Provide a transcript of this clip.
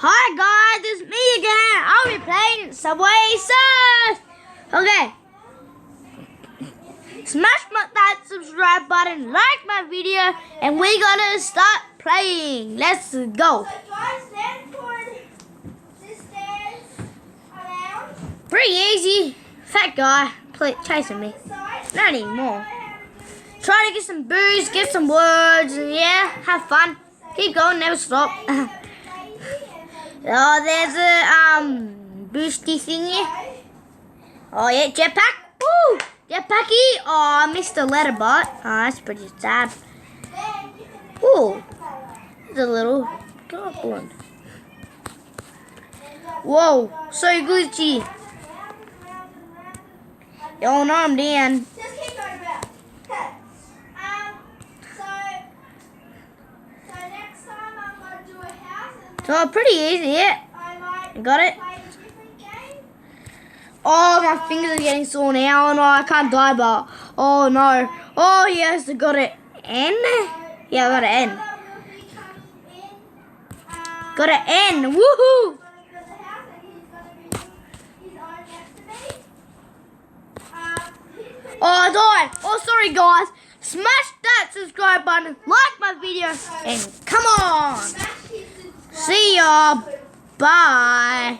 Hi guys, it's me again. I'll be playing Subway Surfers. Okay. Smash that subscribe button, like my video, and we're gonna start playing. Let's go. Pretty easy. Fat guy chasing me. Not anymore. Try to get some booze, get some words, and yeah, have fun. Keep going, never stop. Oh, there's a boosty thingy. Oh yeah, jetpack. Woo! Jetpacky. Oh, I missed the letter bot. Oh, that's pretty sad. Ooh, there's a little goblin. Whoa, so glitchy. Oh no, I'm down. So pretty easy, yeah. Got it. Oh, my fingers are getting sore now. Oh no, I can't die, but oh no. Oh yes, I got it. N? Yeah, I got an N. Got an N. Woohoo! Oh, I died. Oh, sorry guys. Smash that subscribe button, like my video, and come on. See ya. Bye.